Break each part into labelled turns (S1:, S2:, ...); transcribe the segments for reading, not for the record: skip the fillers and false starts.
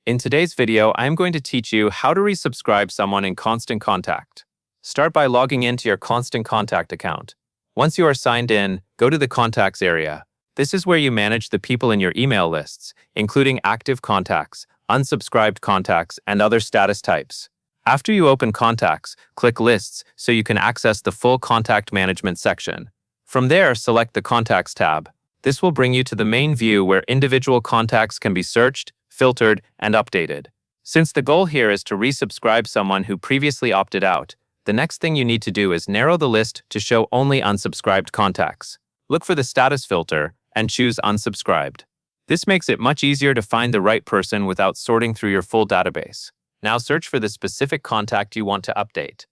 S1: In today's video, I am going to teach you how to resubscribe someone in Constant Contact. Start by logging into your Constant Contact account. Once you are signed in, go to the Contacts area. This is where you manage the people in your email lists, including active contacts, unsubscribed contacts, and other status types. After you open Contacts, click Lists so you can access the full contact management section. From there, select the Contacts tab. This will bring you to the main view where individual contacts can be searched, filtered, and updated. Since the goal here is to resubscribe someone who previously opted out, the next thing you need to do is narrow the list to show only unsubscribed contacts. Look for the status filter and choose unsubscribed. This makes it much easier to find the right person without sorting through your full database. Now search for the specific contact you want to update.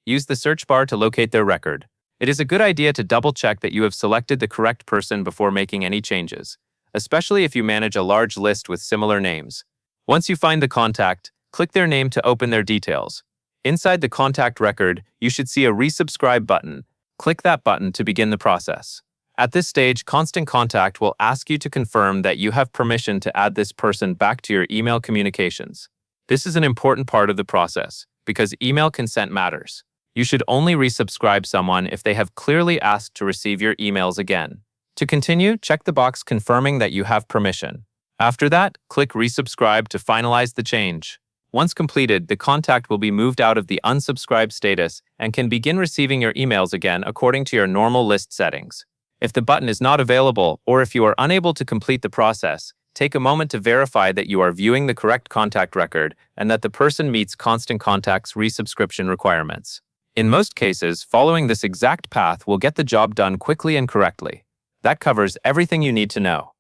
S1: Use the search bar to locate their record. It is a good idea to double-check that you have selected the correct person before making any changes, especially if you manage a large list with similar names. Once you find the contact, click their name to open their details. Inside the contact record, you should see a resubscribe button. Click that button to begin the process. At this stage, Constant Contact will ask you to confirm that you have permission to add this person back to your email communications. This is an important part of the process, because email consent matters. You should only resubscribe someone if they have clearly asked to receive your emails again. To continue, check the box confirming that you have permission. After that, click Resubscribe to finalize the change. Once completed, the contact will be moved out of the unsubscribed status and can begin receiving your emails again according to your normal list settings. If the button is not available, or if you are unable to complete the process, take a moment to verify that you are viewing the correct contact record and that the person meets Constant Contact's resubscription requirements. In most cases, following this exact path will get the job done quickly and correctly. That covers everything you need to know.